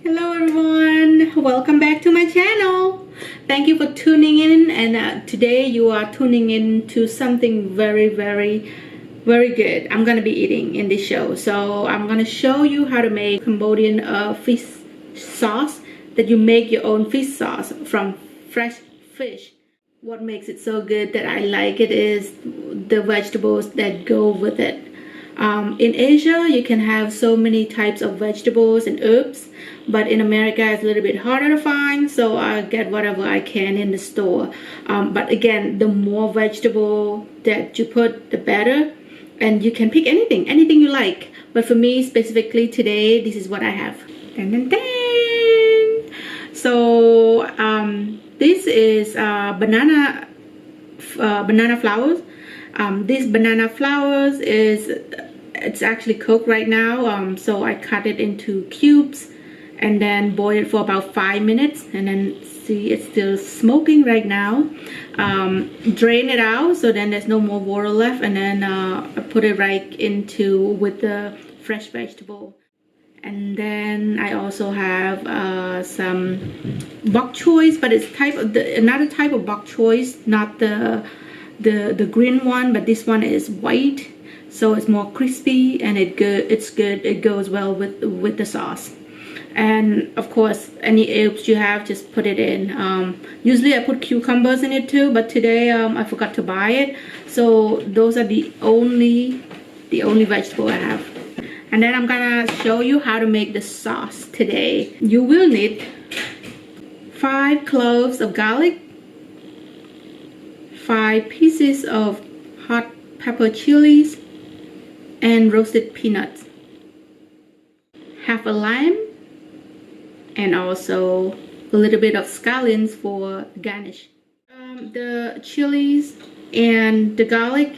Hello everyone, welcome back to my channel. Thank you for tuning in, and today you are tuning in to something very good I'm gonna be eating in this show. So I'm gonna show you how to make Cambodian fish sauce, that you make your own fish sauce from fresh fish. What makes it so good that I like it is the vegetables that go with it. In Asia, you can have so many types of vegetables and herbs, but in America it's a little bit harder to find, so I get whatever I can in the store. But again, the more vegetable that you put, the better, and you can pick anything you like. But for me specifically today, this is what I have. Dun, dun, dun. So this is banana flowers. This banana flowers it's actually cooked right now, so I cut it into cubes and then boil it for about 5 minutes, and then see it's still smoking right now. Drain it out so then there's no more water left, and then I put it right into with the fresh vegetable. And then I also have some bok choy, but it's another type of bok choy, not the green one, but this one is white, so it's more crispy and it's good. It goes well with the sauce. And of course, any herbs you have, just put it in. Usually I put cucumbers in it too, but today I forgot to buy it, so those are the only vegetable I have. And then I'm gonna show you how to make the sauce today. You will need 5 cloves of garlic, 5 pieces of hot pepper chilies, and roasted peanuts, half a lime, and also a little bit of scallions for garnish. The chilies and the garlic,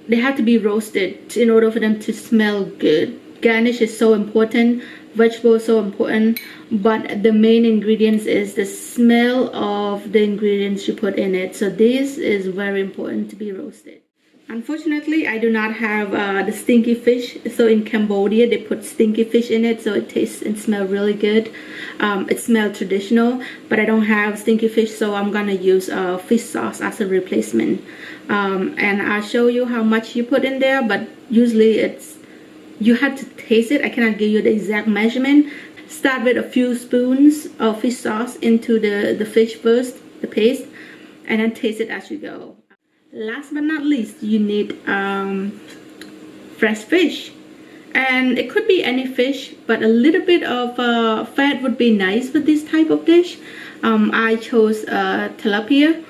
they have to be roasted in order for them to smell good. Garnish is so important, vegetable is so important, but the main ingredients is the smell of the ingredients you put in it. So this is very important to be roasted. Unfortunately, I do not have the stinky fish. So in Cambodia, they put stinky fish in it, so it tastes and smells really good. It smells traditional, but I don't have stinky fish, so I'm gonna use fish sauce as a replacement. And I'll show you how much you put in there, but usually you have to taste it. I cannot give you the exact measurement. Start with a few spoons of fish sauce into the fish first, the paste, and then taste it as you go. Last but not least, you need fresh fish, and it could be any fish, but a little bit of fat would be nice with this type of dish. I chose tilapia,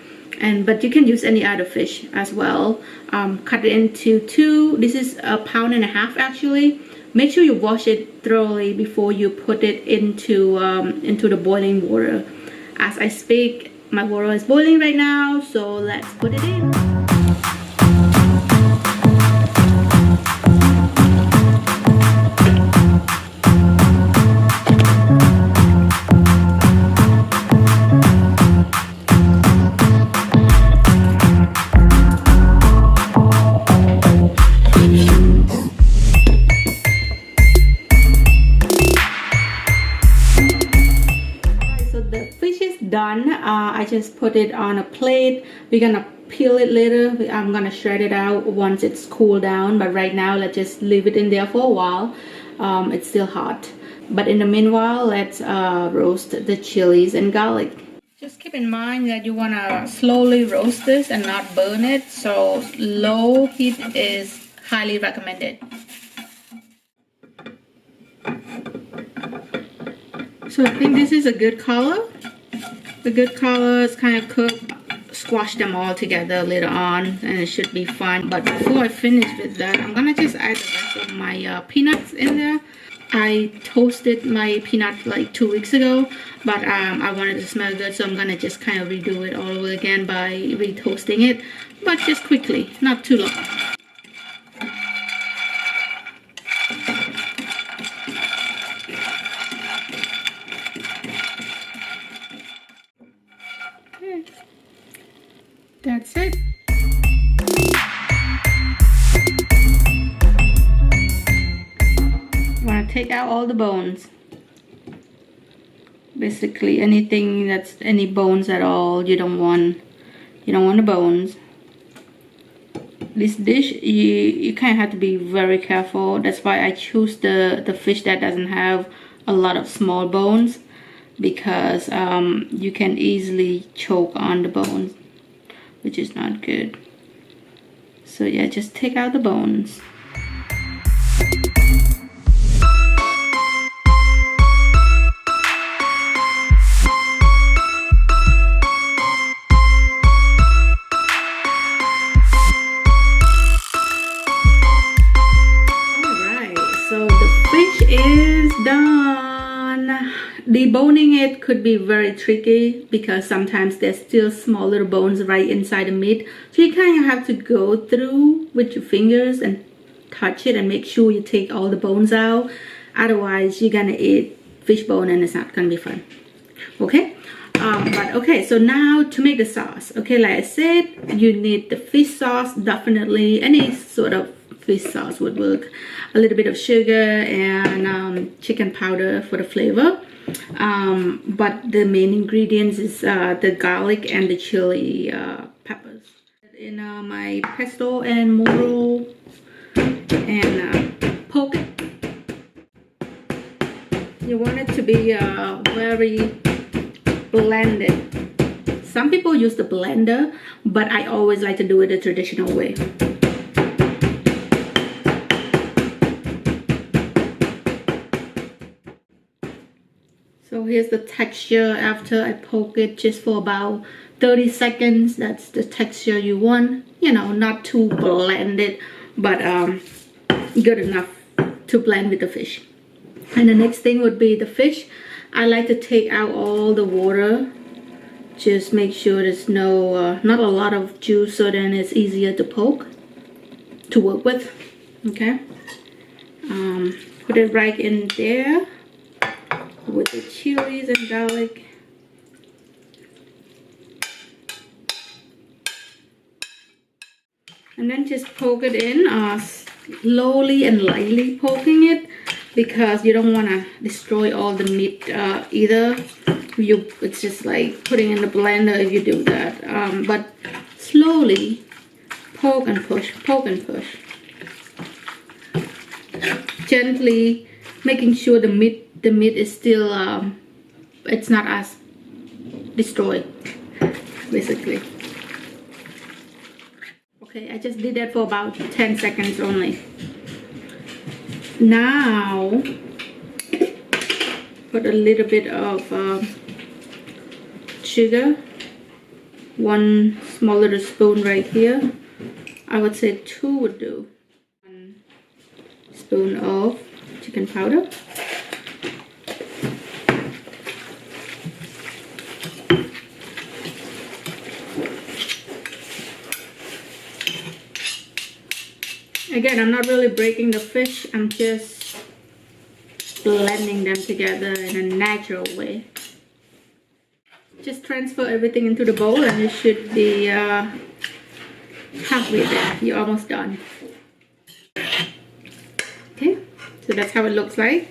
but you can use any other fish as well. Cut it into 2. This is 1.5 pounds actually. Make sure you wash it thoroughly before you put it into the boiling water. As I speak, my water is boiling right now, so let's put it in. Done. I just put it on a plate. We're gonna peel it later. I'm gonna shred it out once it's cooled down, but right now let's just leave it in there for a while. It's still hot, but in the meanwhile, let's roast the chilies and garlic. Just keep in mind that you want to slowly roast this and not burn it, so low heat is highly recommended. So I think this is a good color. The good color is kind of cooked. Squash them all together later on and it should be fine. But before I finish with that, I'm gonna just add the rest of my peanuts in there. I toasted my peanut like 2 weeks ago, but I wanted to smell good, so I'm gonna just kind of redo it all over again by re-toasting it, but just quickly, not too long. Okay. That's it. I'm gonna take out all the bones. Basically anything that's any bones at all, you don't want the bones. This dish, you kind of have to be very careful. That's why I choose the fish that doesn't have a lot of small bones, because you can easily choke on the bones, which is not good. So yeah, just take out the bones. Is done. Deboning it could be very tricky because sometimes there's still small little bones right inside the meat, so you kind of have to go through with your fingers and touch it and make sure you take all the bones out. Otherwise you're gonna eat fish bone and it's not gonna be fun. Okay, but okay, so now to make the sauce. Okay, like I said, you need the fish sauce. Definitely any sort of fish sauce would work. A little bit of sugar and chicken powder for the flavor, but the main ingredients is the garlic and the chili peppers. In my pesto and moro and poke. You want it to be very blended. Some people use the blender, but I always like to do it the traditional way. So here's the texture after I poke it just for about 30 seconds. That's the texture you want. You know, not too blended, but good enough to blend with the fish. And the next thing would be the fish. I like to take out all the water. Just make sure there's no, not a lot of juice, so then it's easier to poke, to work with. Okay. Put it right in there with the chilies and garlic. And then just poke it in, slowly and lightly poking it, because you don't want to destroy all the meat either. It's just like putting in the blender if you do that. But slowly poke and push, poke and push. Gently making sure the meat is still, it's not as destroyed, basically. Okay, I just did that for about 10 seconds only. Now, put a little bit of sugar. 1 small little spoon right here. I would say 2 would do. 1 spoon of chicken powder. Again, I'm not really breaking the fish, I'm just blending them together in a natural way. Just transfer everything into the bowl and you should be halfway there. You're almost done. Okay, so that's how it looks like.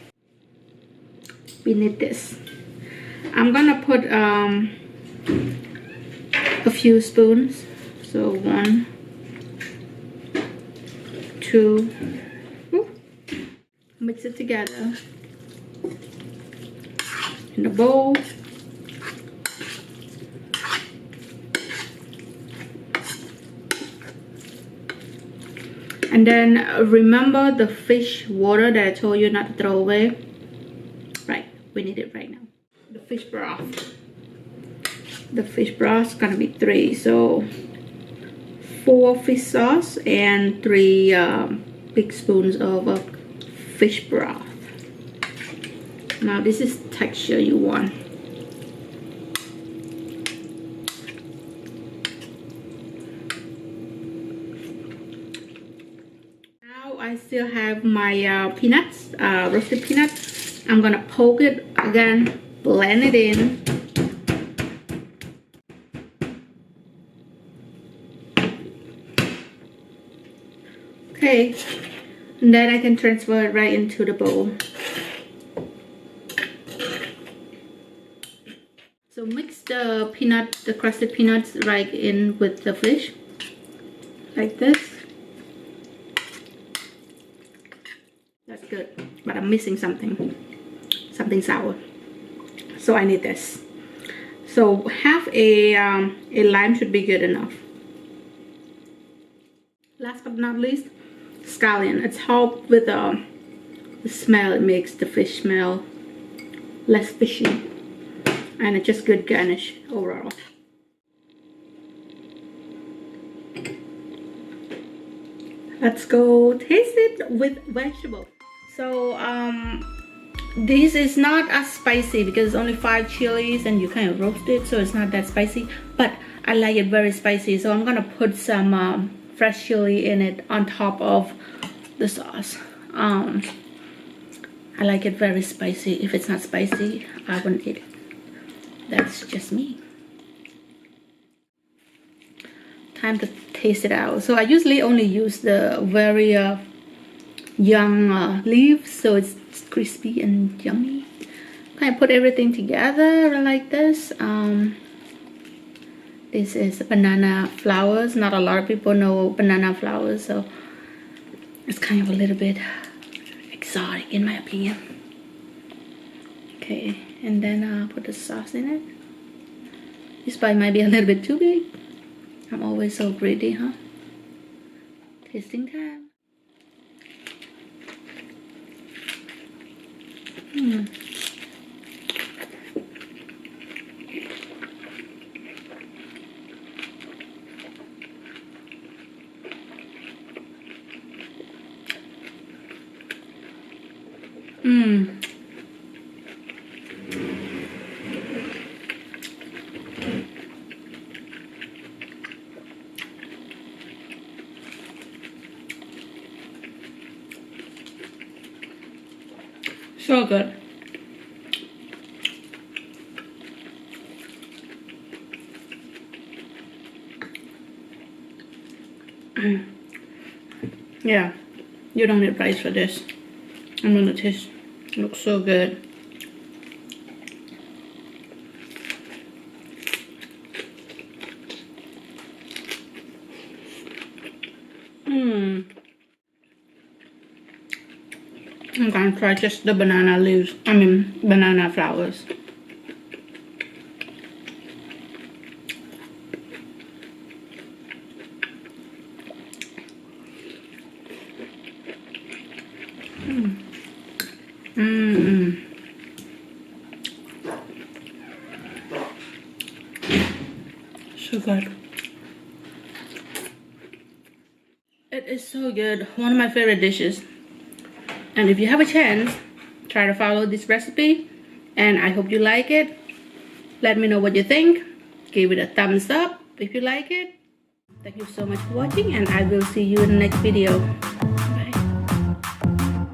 We need this. I'm gonna put a few spoons. So 1, 2, mix it together in the bowl. And then remember the fish water that I told you not to throw away. Right, we need it right now. The fish broth. The fish broth is gonna be 3, so 4 fish sauce and 3 big spoons of fish broth. Now this is texture you want. Now I still have my peanuts, roasted peanuts. I'm gonna poke it again, blend it in. Okay, and then I can transfer it right into the bowl. So mix the peanut, the crusted peanuts right in with the fish, like this. That's good, but I'm missing something sour. So I need this. So half a lime should be good enough. Last but not least, scallion. It's helped with the smell. It makes the fish smell less fishy, and it's just good garnish overall. Let's go taste it with vegetable. So this is not as spicy because it's only 5 chilies and you kind of roast it, so it's not that spicy, but I like it very spicy, so I'm gonna put some fresh chili in it on top of the sauce. I like it very spicy. If it's not spicy, I wouldn't eat it. That's just me. Time to taste it out. So I usually only use the very young leaves, so it's crispy and yummy. Kind of put everything together like this. This is banana flowers. Not a lot of people know banana flowers, so it's kind of a little bit exotic in my opinion. Okay, and then put the sauce in it. This bite might be a little bit too big. I'm always so greedy, huh? Tasting time. So good. Yeah, you don't need rice for this. I'm gonna taste. It looks so good. I'm gonna try just the banana leaves. I mean, banana flowers. So good. It is so good. One of my favorite dishes. And if you have a chance, try to follow this recipe. And I hope you like it. Let me know what you think. Give it a thumbs up if you like it. Thank you so much for watching, and I will see you in the next video.